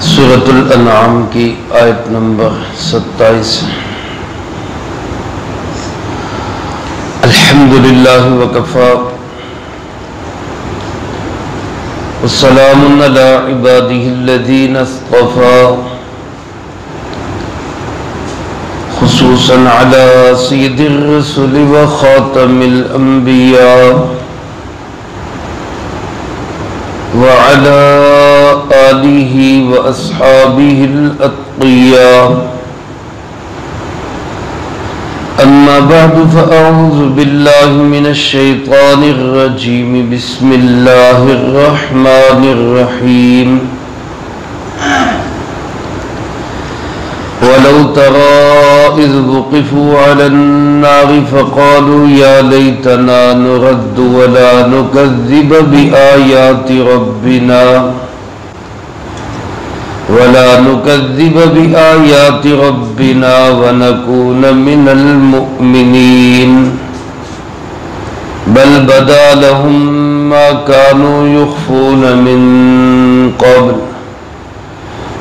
سورۃ الانعام کی آیت نمبر 27۔ الحمدللہ وکفی والسلام علی عبادہ الذین اصطفی خصوصا علی سید الرسل وخاتم الانبیاء وعلى آلہ واصحابہ الاتقیاء اما بعد فاعوذ باللہ من الشیطان الرجیم بسم اللہ الرحمن الرحیم ولو ترى إذ وقفوا على النار فقالوا يا ليتنا نرد ولا نكذب بآيات ربنا ونكون من المؤمنين بل بدا لهم ما كانوا يخفون من قبل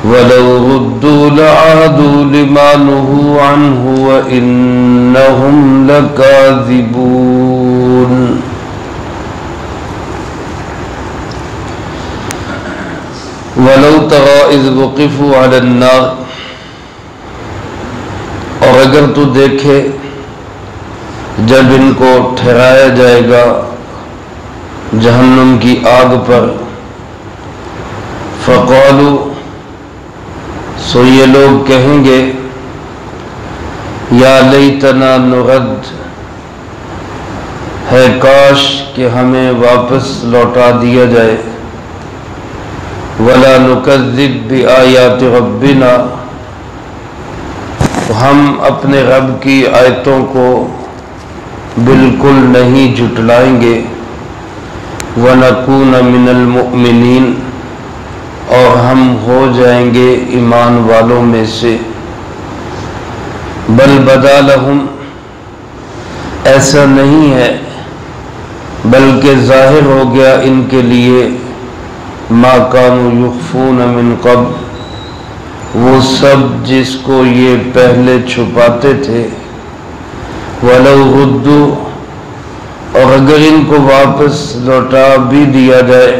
ولو ردوا لعادوا لما نهوا عنه وإنهم لكاذبون۔ ولو ترى إذ وقفوا على النار، اور اگر تو دیکھے جب ان کو ٹھہرایا جائے گا جہنم کی آگ پر، فقالوا، سو یہ لوگ کہیں گے یا لیتنا نرد، ہے کاش کہ ہمیں واپس لوٹا دیا جائے، ولا نکذب بآیات ربنا، ہم اپنے رب کی آیتوں کو بالکل نہیں جھٹلائیں گے، ونکون من المؤمنین، اور ہم ہو جائیں گے ایمان والوں میں سے، بل بدا لہم، ایسا نہیں ہے بلکہ ظاہر ہو گیا ان کے لیے، ما کانوا یخفون من قبل، وہ سب جس کو یہ پہلے چھپاتے تھے، ولو ردوا، اور اگر ان کو واپس لوٹا بھی دیا جائے،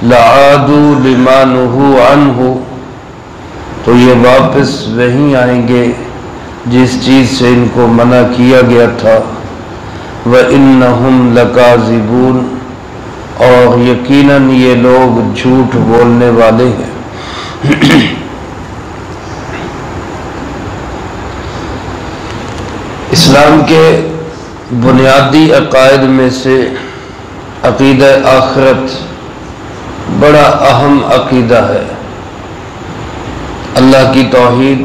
لعادوا لما نہوا عنہ، تو یہ واپس وہیں آئیں گے جس چیز سے ان کو منع کیا گیا تھا، وَإِنَّهُمْ لَكَاذِبُونَ، اور یقیناً یہ لوگ جھوٹ بولنے والے ہیں۔ اسلام کے بنیادی عقائد میں سے عقیدہ آخرت بڑا اہم عقیدہ ہے۔ اللہ کی توحید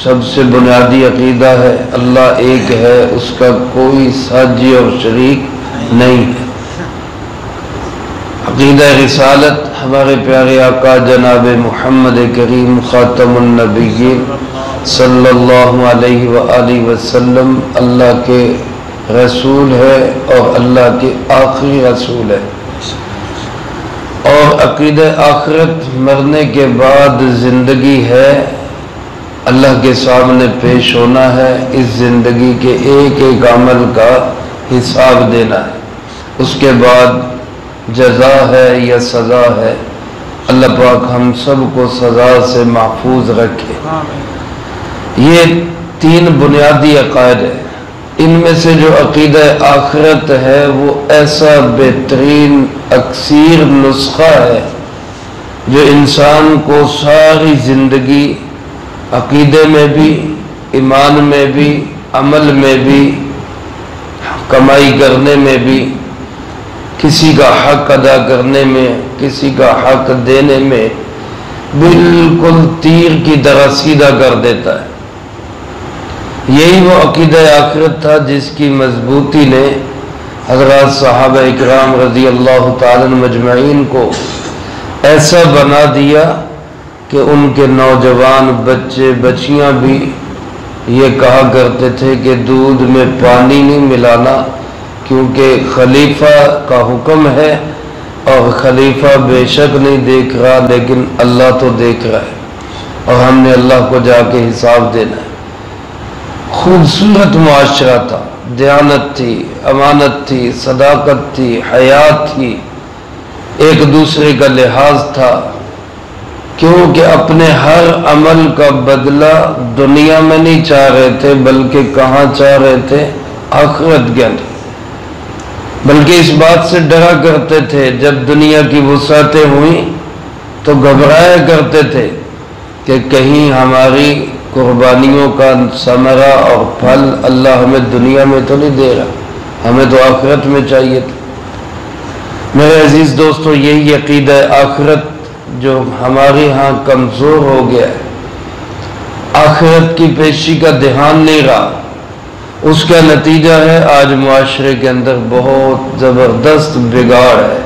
سب سے بنیادی عقیدہ ہے، اللہ ایک ہے، اس کا کوئی ساجی اور شریک نہیں ہے۔ عقیدہ رسالت، ہمارے پیارے آقا جناب محمد کریم خاتم النبیین صلی اللہ علیہ وآلہ وسلم اللہ کے رسول ہے اور اللہ کے آخری رسول ہے، اور عقیدہ آخرت مرنے کے بعد زندگی ہے، اللہ کے سامنے پیش ہونا ہے، اس زندگی کے ایک ایک عمل کا حساب دینا ہے، اس کے بعد جزا ہے یا سزا ہے۔ اللہ پاک ہم سب کو سزا سے محفوظ رکھے۔ یہ تین بنیادی عقائد ہیں، ان میں سے جو عقیدہ آخرت ہے وہ ایسا بہترین اکثیر نسخہ ہے جو انسان کو ساری زندگی عقیدے میں بھی، ایمان میں بھی، عمل میں بھی، کمائی کرنے میں بھی، کسی کا حق ادا کرنے میں، کسی کا حق دینے میں بالکل تیر کی طرح سیدھا کر دیتا ہے۔ یہی وہ عقیدہ آخرت تھا جس کی مضبوطی نے حضرات صحابہ اکرام رضی اللہ تعالی مجمعین کو ایسا بنا دیا کہ ان کے نوجوان بچے بچیاں بھی یہ کہا کرتے تھے کہ دودھ میں پانی نہیں ملانا، کیونکہ خلیفہ کا حکم ہے اور خلیفہ بے شک نہیں دیکھ رہا، لیکن اللہ تو دیکھ رہا ہے، اور ہم نے اللہ کو جا کے حساب دینا ہے۔ خوبصورت معاشرہ تھا، دیانت تھی، امانت تھی، صداقت تھی، حیات تھی، ایک دوسرے کا لحاظ تھا، کیونکہ اپنے ہر عمل کا بدلہ دنیا میں نہیں چاہ رہے تھے، بلکہ کہاں چاہ رہے تھے؟ آخرت کے اندر۔ بلکہ اس بات سے ڈرا کرتے تھے، جب دنیا کی وسعتیں ہوئیں تو گھبرایا کرتے تھے کہ کہیں ہماری قربانیوں کا ثمرہ اور پھل اللہ ہمیں دنیا میں تو نہیں دے رہا، ہمیں تو آخرت میں چاہیے تھا۔ میرے عزیز دوستو، یہی عقیدہ آخرت جو ہمارے ہاں کمزور ہو گیا ہے، آخرت کی پیشی کا دھیان نہیں رہا، اس کا نتیجہ ہے آج معاشرے کے اندر بہت زبردست بگاڑ ہے۔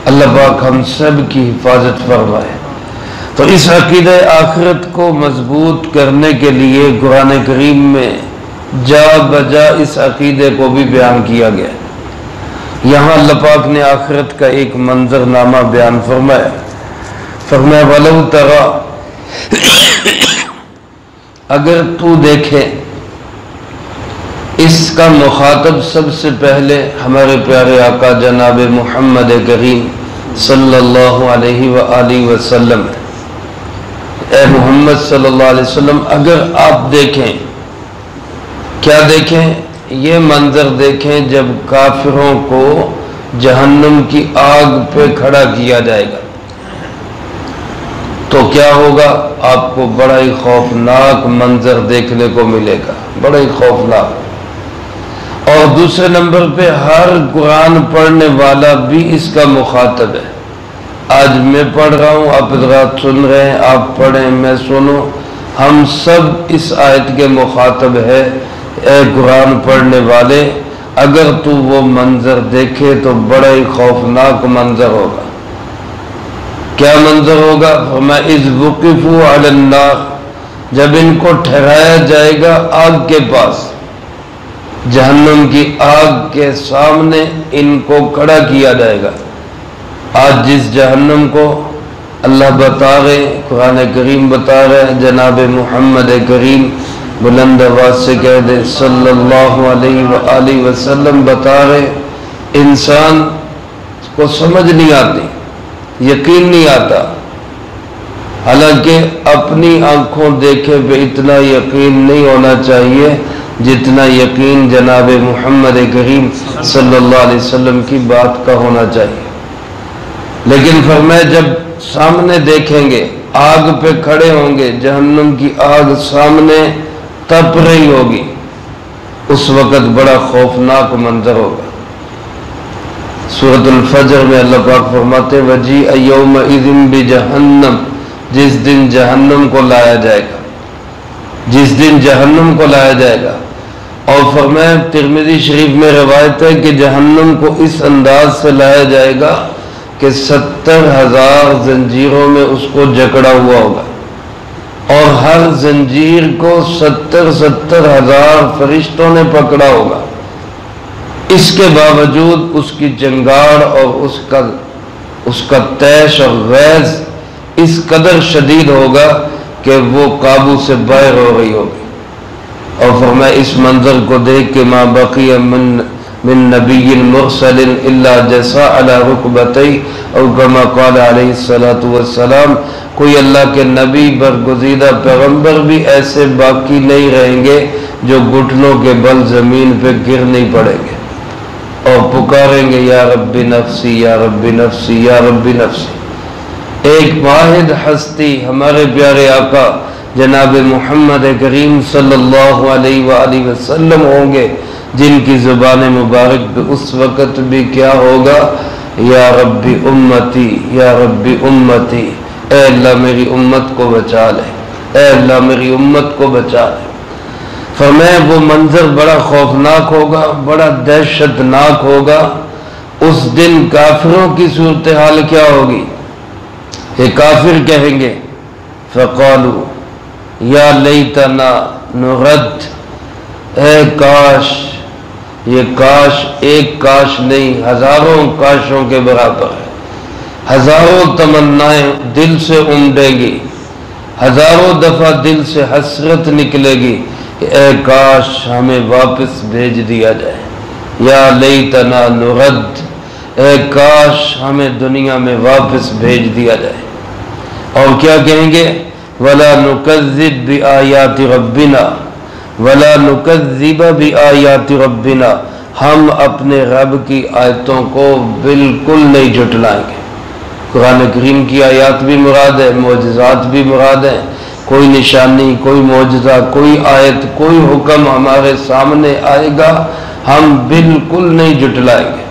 اللہ پاک ہم سب کی حفاظت فرمائے۔ تو اس عقیدہ آخرت کو مضبوط کرنے کے لیے قرآن کریم میں جا بجا اس عقیدے کو بھی بیان کیا گیا۔ یہاں اللہ پاک نے آخرت کا ایک منظر نامہ بیان فرمایا، فرمایا وَلَوْ تَرَى، اگر تو دیکھے۔ اس کا مخاطب سب سے پہلے ہمارے پیارے آقا جناب محمد کریم صلی اللہ علیہ وآلہ وسلم۔ اے محمد صلی اللہ علیہ وسلم، اگر آپ دیکھیں، کیا دیکھیں؟ یہ منظر دیکھیں جب کافروں کو جہنم کی آگ پہ کھڑا کیا جائے گا تو کیا ہوگا؟ آپ کو بڑا ہی خوفناک منظر دیکھنے کو ملے گا، بڑا ہی خوفناک۔ اور دوسرے نمبر پہ ہر قرآن پڑھنے والا بھی اس کا مخاطب ہے۔ آج میں پڑھ رہا ہوں، آپ حضرات سن رہے ہیں، آپ پڑھیں میں سنوں، ہم سب اس آیت کے مخاطب ہے۔ اے قرآن پڑھنے والے، اگر تو وہ منظر دیکھے تو بڑا ہی خوفناک منظر ہوگا۔ کیا منظر ہوگا؟ فرمایا اذ وقفوا علی النار، جب ان کو ٹھہرایا جائے گا آگ کے پاس، جہنم کی آگ کے سامنے ان کو کھڑا کیا جائے گا۔ آج جس جہنم کو اللہ بتا رہے، قرآن کریم بتا رہے، جناب محمد کریم بلند آواز سے کہہ دے صلی اللہ علیہ وآلہ وسلم بتا رہے، انسان کو سمجھ نہیں آتی، یقین نہیں آتا، حالانکہ اپنی آنکھوں دیکھے پہ اتنا یقین نہیں ہونا چاہیے جتنا یقین جناب محمد کریم صلی اللہ علیہ وسلم کی بات کا ہونا چاہیے۔ لیکن فرمایا جب سامنے دیکھیں گے، آگ پہ کھڑے ہوں گے، جہنم کی آگ سامنے تپ رہی ہوگی، اس وقت بڑا خوفناک منظر ہوگا۔ سورۃ الفجر میں اللہ پاک فرماتے وَجِیءَ یَوْمَئِذٍ بِجَہَنَّمَ، جس دن جہنم کو لایا جائے گا، جس دن جہنم کو لایا جائے گا۔ اور فرمایا ترمذی شریف میں روایت ہے کہ جہنم کو اس انداز سے لایا جائے گا کہ 70,000 زنجیروں میں اس کو جکڑا ہوا ہوگا، اور ہر زنجیر کو 70,000 فرشتوں نے پکڑا ہوگا۔ اس کے باوجود اس کی جنگاڑ اور اس کا تیش اور غیظ اس قدر شدید ہوگا کہ وہ قابو سے باہر ہو رہی ہوگی۔ اور فرمایا اس منظر کو دیکھ کے ما بقی من نبی مرسل الا جسا علی رکبتی، او کما قال علیہ الصلوۃ والسلام، کوئی اللہ کے نبی برگزیدہ پیغمبر بھی ایسے باقی نہیں رہیں گے جو گھٹنوں کے بل زمین پہ گر نہیں پڑیں گے اور پکاریں گے یا رب نفسی یا رب نفسی یا رب نفسی۔ ایک واحد ہستی ہمارے پیارے آقا جناب محمد کریم صلی اللہ علیہ وآلہ وسلم ہوں گے، جن کی زبان مبارک پہ اس وقت بھی کیا ہوگا؟ یا رب امتی یا رب امتی، اے اللہ میری امت کو بچا لے، اے اللہ میری امت کو بچا لے۔ فرمایا وہ منظر بڑا خوفناک ہوگا، بڑا دہشتناک ہوگا۔ اس دن کافروں کی صورتحال کیا ہوگی؟ کہ کافر کہیں گے فقالوا یا لیتنا نرد، اے کاش یہ کاش ایک کاش نہیں، ہزاروں کاشوں کے برابر ہے۔ ہزاروں تمنائیں دل سے امڈیں گی، ہزاروں دفعہ دل سے حسرت نکلے گی کہ اے کاش ہمیں واپس بھیج دیا جائے، یا لیتنا نرد، اے کاش ہمیں دنیا میں واپس بھیج دیا جائے۔ اور کیا کہیں گے؟ وَلَا نُكَذِّبْ بِآيَاتِ رَبِّنَا وَلَا نُكَذِّبَ بِآيَاتِ رَبِّنَا، ہم اپنے رب کی آیتوں کو بالکل نہیں جھٹلائیں گے۔ قرآن کریم کی آیات بھی مراد ہے، معجزات بھی مراد ہیں۔ کوئی نشانی، کوئی معجزہ، کوئی آیت، کوئی حکم ہمارے سامنے آئے گا، ہم بالکل نہیں جھٹلائیں گے،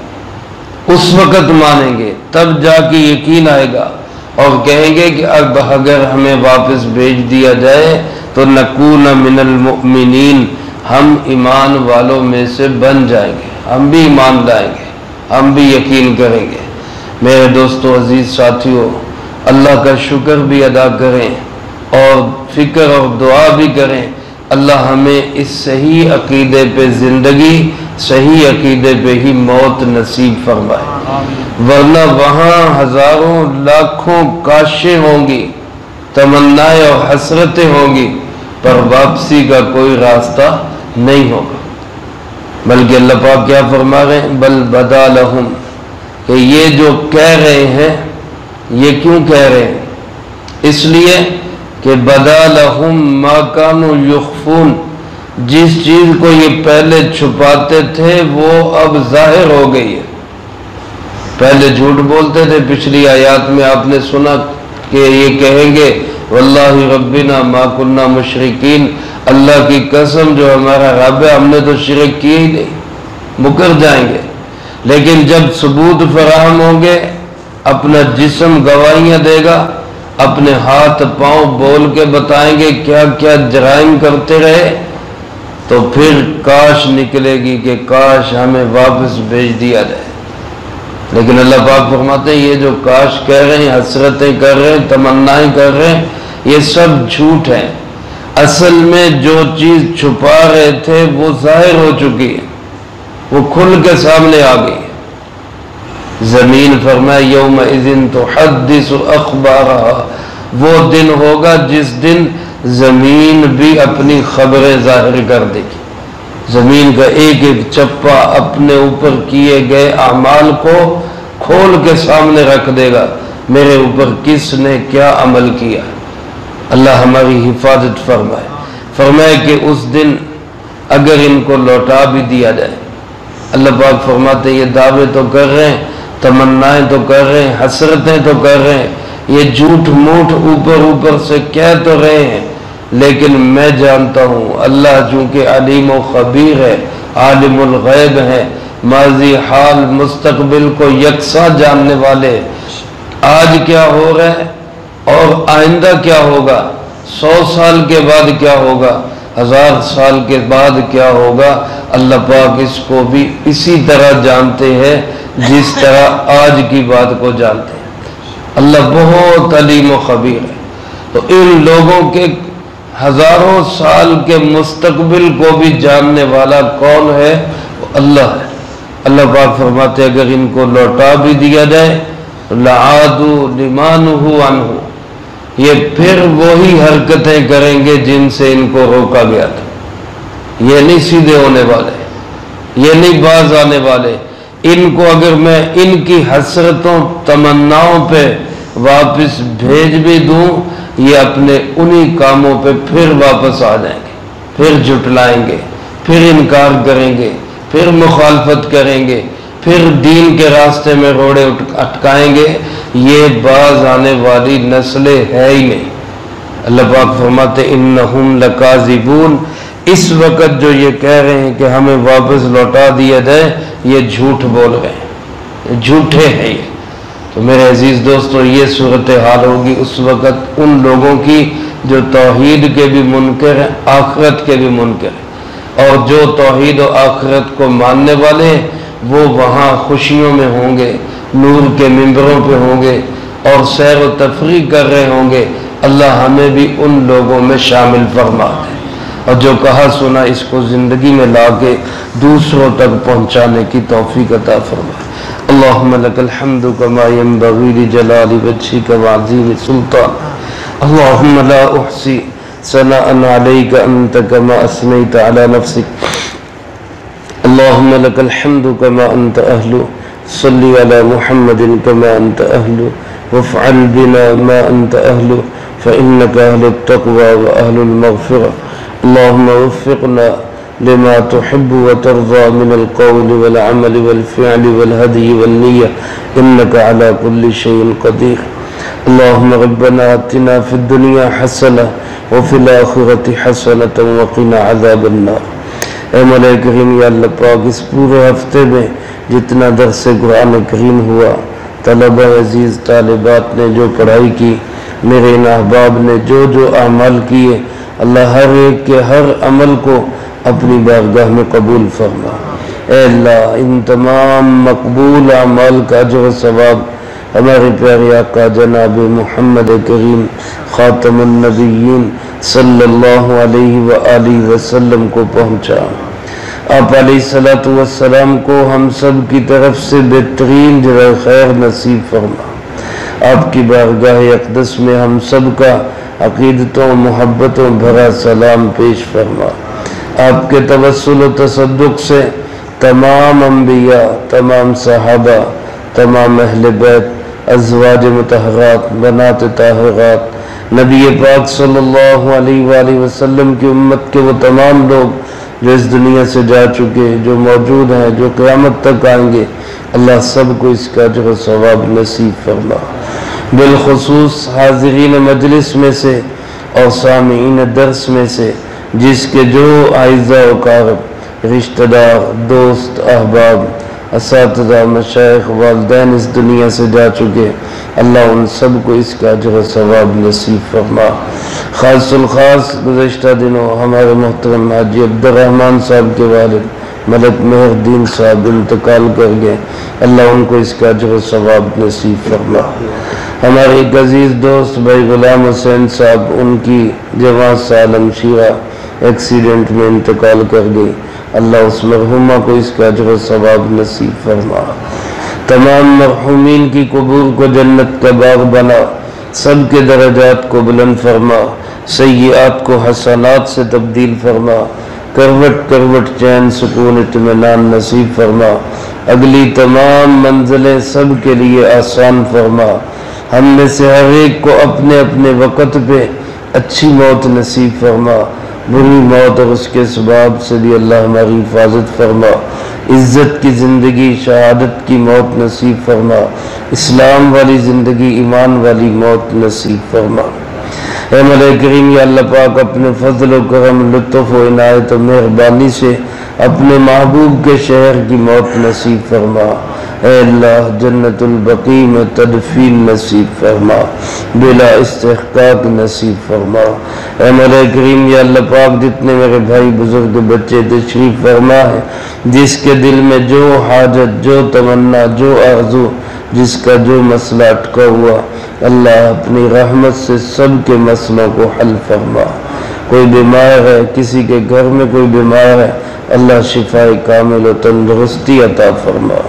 اس وقت مانیں گے، تب جا کے یقین آئے گا، اور کہیں گے کہ اب اگر ہمیں واپس بھیج دیا جائے تو نکون من المؤمنین، ہم ایمان والوں میں سے بن جائیں گے، ہم بھی ایمان لائیں گے، ہم بھی یقین کریں گے۔ میرے دوستو، عزیز ساتھیو، اللہ کا شکر بھی ادا کریں اور فکر اور دعا بھی کریں، اللہ ہمیں اس صحیح عقیدے پہ زندگی، صحیح عقیدے پہ ہی موت نصیب فرمائے، ورنہ وہاں ہزاروں لاکھوں کاشیں ہوں گی، تمنائیں اور حسرتیں ہوں گی، پر واپسی کا کوئی راستہ نہیں ہوگا۔ بلکہ اللہ پاک کیا فرما رہے ہیں؟ بل بدا لہم، کہ یہ جو کہہ رہے ہیں، یہ کیوں کہہ رہے ہیں؟ اس لیے کہ بدا لہم ما کانوا یخفون، جس چیز کو یہ پہلے چھپاتے تھے وہ اب ظاہر ہو گئی ہے۔ پہلے جھوٹ بولتے تھے، پچھلی آیات میں آپ نے سنا کہ یہ کہیں گے واللہ ربنا ما کننا مشرکین، اللہ کی قسم جو ہمارا رب ہے ہم نے تو شرک کی ہی نہیں، مکر جائیں گے۔ لیکن جب ثبوت فراہم ہوں گے، اپنا جسم گواہیاں دے گا، اپنے ہاتھ پاؤں بول کے بتائیں گے کیا کیا جرائم کرتے رہے، تو پھر کاش نکلے گی کہ کاش ہمیں واپس بھیج دیا جائے۔ لیکن اللہ پاک فرماتے ہیں یہ جو کاش کہہ رہے ہیں، حسرتیں کر رہے ہیں، تمنائیں کر رہے ہیں، یہ سب جھوٹ ہے۔ اصل میں جو چیز چھپا رہے تھے وہ ظاہر ہو چکی ہے، وہ کھل کے سامنے آ گئی ہے۔ زمین فرمائے یومئذ تحدث اخبارہا، وہ دن ہوگا جس دن زمین بھی اپنی خبریں ظاہر کر دے گی۔ زمین کا ایک ایک چپا اپنے اوپر کیے گئے اعمال کو کھول کے سامنے رکھ دے گا، میرے اوپر کس نے کیا عمل کیا۔ اللہ ہماری حفاظت فرمائے۔ فرمائے کہ اس دن اگر ان کو لوٹا بھی دیا جائے، اللہ پاک فرماتے ہیں یہ دعوے تو کر رہے ہیں، تمنائیں تو کر رہے ہیں، حسرتیں تو کر رہے ہیں، یہ جھوٹ موٹ اوپر سے کہہ تو رہے ہیں، لیکن میں جانتا ہوں اللہ چونکہ علیم و خبیر ہے، عالم الغیب ہے، ماضی حال مستقبل کو یکساں جاننے والے، آج کیا ہو رہا ہے اور آئندہ کیا ہوگا، 100 سال کے بعد کیا ہوگا، 1000 سال کے بعد کیا ہوگا، اللہ پاک اس کو بھی اسی طرح جانتے ہیں جس طرح آج کی بات کو جانتے ہیں۔ اللہ بہت علیم و خبیر ہے۔ تو ان لوگوں کے ہزاروں سال کے مستقبل کو بھی جاننے والا کون ہے؟ وہ اللہ ہے۔ اللہ پاک فرماتے اگر ان کو لوٹا بھی دیا جائے لعادوا لما نہوا عنہ، یہ پھر وہی حرکتیں کریں گے جن سے ان کو روکا گیا تھا۔ یہ نہیں سیدھے ہونے والے، یہ نہیں باز آنے والے۔ ان کو اگر میں ان کی حسرتوں تمناؤں پہ واپس بھیج بھی دوں، یہ اپنے انہی کاموں پہ پھر واپس آ جائیں گے، پھر جھٹلائیں گے، پھر انکار کریں گے، پھر مخالفت کریں گے، پھر دین کے راستے میں روڑے اٹکائیں گے۔ یہ باز آنے والی نسلیں ہے ہی نہیں۔ اللہ پاک فرماتے انہم لکاذبون، اس وقت جو یہ کہہ رہے ہیں کہ ہمیں واپس لوٹا دیا جائے، یہ جھوٹ بول رہے ہیں، یہ جھوٹے ہیں یہ۔ تو میرے عزیز دوستو، یہ صورتحال ہوگی اس وقت ان لوگوں کی جو توحید کے بھی منکر ہیں، آخرت کے بھی منکر ہیں، اور جو توحید و آخرت کو ماننے والے ہیں وہ وہاں خوشیوں میں ہوں گے، نور کے ممبروں پہ ہوں گے اور سیر و تفریح کر رہے ہوں گے۔ اللہ ہمیں بھی ان لوگوں میں شامل فرما دے۔ اور جو کہا سنا اس کو زندگی میں لا کے دوسروں تک پہنچانے کی توفیق عطا فرما۔ اللہم لک الحمد کما ینبغی لجلال وجہک وعظیم سلطانک، اللہم لا احصی ثناء علیک انت کما اثنیت علی نفسک، اللہم لک الحمد کما انت اہل، صلی علی محمد کما انت اہل، وافعل بنا ما انت اہل، فإنک اہل التقوی واہل المغفرہ، اللہم وفقنا لما تحب وترضى من القول والعمل والفعل والهدي والنية إنك على كل شيء قدير. اللهم ربنا آتنا في الدنيا حسنة وفي الآخرة حسنة وقنا عذاب النار. اے مولا کریم یا اللہ پاک، اس پورے ہفتے میں جتنا درس قرآن کریم ہوا، طلبہ عزیز طالبات نے جو پڑھائی کی، میرے ان احباب نے جو اعمال کیے، اللہ ہر ایک کے ہر عمل کو اپنی بارگاہ میں قبول فرما۔ اے اللہ ان تمام مقبول اعمال کا اجر و ثواب ہمارے پیارے آقا جناب محمد کریم خاتم النبیین صلی اللہ علیہ وآلہ وسلم کو پہنچا۔ آپ علیہ السلام کو ہم سب کی طرف سے بہترین جزائے خیر نصیب فرما۔ آپ کی بارگاہ اقدس میں ہم سب کا عقیدتوں محبتوں بھرا سلام پیش فرما۔ آپ کے توسل و تصدق سے تمام انبیاء، تمام صحابہ، تمام اہل بیت، ازواج مطہرات، بنات طاہرات، نبی پاک صلی اللہ علیہ وآلہ وسلم کی امت کے وہ تمام لوگ جو اس دنیا سے جا چکے، جو موجود ہیں، جو قیامت تک آئیں گے، اللہ سب کو اس کا اجر و ثواب نصیب فرما۔ بالخصوص حاضرین مجلس میں سے اور سامعین درس میں سے جس کے جو اعزاء و اقارب، رشتہ دار، دوست، احباب، اساتذہ، مشائخ، والدین اس دنیا سے جا چکے، اللہ ان سب کو اس کا اجر و ثواب نصیب فرما۔ خاص الخاص گزشتہ دنوں ہمارے محترم حاجی عبدالرحمن صاحب کے والد ملک مہر الدین صاحب انتقال کر گئے، اللہ ان کو اس کا اجر و ثواب نصیب فرما۔ ہمارے ایک عزیز دوست بھائی غلام حسین صاحب، ان کی جوان سالم شیرہ ایکسیڈنٹ میں انتقال کر گئی، اللہ اس مرحومہ کو اس کا اجر و ثواب نصیب فرما۔ تمام مرحومین کی قبور کو جنت کا باغ بنا، سب کے درجات کو بلند فرما، سیئات کو حسنات سے تبدیل فرما، کروٹ کروٹ چین سکون اطمینان نصیب فرما، اگلی تمام منزلیں سب کے لیے آسان فرما، ہم میں سے ہر ایک کو اپنے اپنے وقت پہ اچھی موت نصیب فرما، بری موت اور اس کے اسباب سے بھی اللہ ہماری حفاظت فرما، عزت کی زندگی، شہادت کی موت نصیب فرما، اسلام والی زندگی، ایمان والی موت نصیب فرما۔ اے مولا کریم یا اللہ پاک، اپنے فضل و کرم، لطف و عنایت و مہربانی سے اپنے محبوب کے شہر کی موت نصیب فرما۔ اے اللہ جنت البقیع میں تدفین نصیب فرما، بلا استحقاق نصیب فرما۔ اے مولا کریم یا اللہ پاک، جتنے میرے بھائی بزرگ بچے تشریف فرما ہے، جس کے دل میں جو حاجت، جو تمنا، جو آرزو، جس کا جو مسئلہ اٹکا ہوا، اللہ اپنی رحمت سے سب کے مسئلوں کو حل فرما۔ کوئی بیمار ہے، کسی کے گھر میں کوئی بیمار ہے، اللہ شفاء کامل و تندرستی عطا فرما۔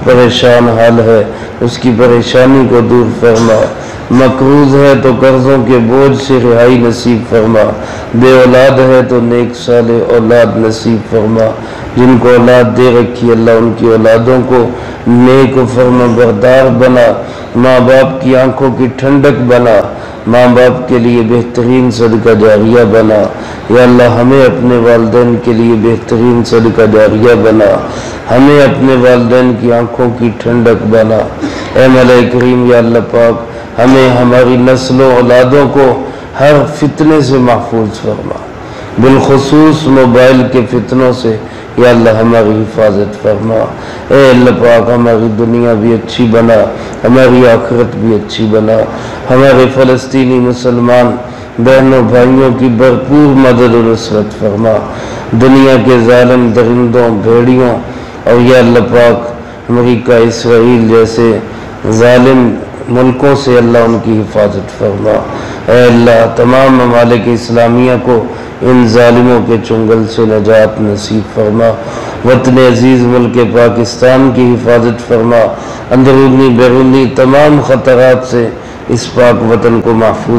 پریشان حال ہے، اس کی پریشانی کو دور فرما۔ مقروض ہے تو قرضوں کے بوجھ سے رہائی نصیب فرما۔ بے اولاد ہے تو نیک صالح اولاد نصیب فرما۔ جن کو اولاد دے رکھی اللہ ان کی اولادوں کو نیک و فرما بردار بنا، ماں باپ کی آنکھوں کی ٹھنڈک بنا، ماں باپ کے لیے بہترین صدقہ جاریہ بنا۔ یا اللہ ہمیں اپنے والدین کے لیے بہترین صدقہ جاریہ بنا، ہمیں اپنے والدین کی آنکھوں کی ٹھنڈک بنا۔ اے مولا کریم یا اللہ پاک، ہمیں ہماری نسل و اولادوں کو ہر فتنے سے محفوظ فرما، بالخصوص موبائل کے فتنوں سے یا اللہ ہماری حفاظت فرما۔ اے اللہ پاک، ہماری دنیا بھی اچھی بنا، ہماری آخرت بھی اچھی بنا۔ ہمارے فلسطینی مسلمان بہنوں بھائیوں کی بھرپور مدد و نصرت فرما۔ دنیا کے ظالم درندوں، بھیڑیوں اور یا اللہ پاک امریکہ، اسرائیل جیسے ظالم ملکوں سے اللہ ان کی حفاظت فرما۔ اے اللہ تمام ممالک اسلامیہ کو ان ظالموں کے چنگل سے نجات نصیب فرما، وطن عزیز ملک پاکستان کی حفاظت فرما، اندرونی بیرونی تمام خطرات سے اس پاک وطن کو محفوظ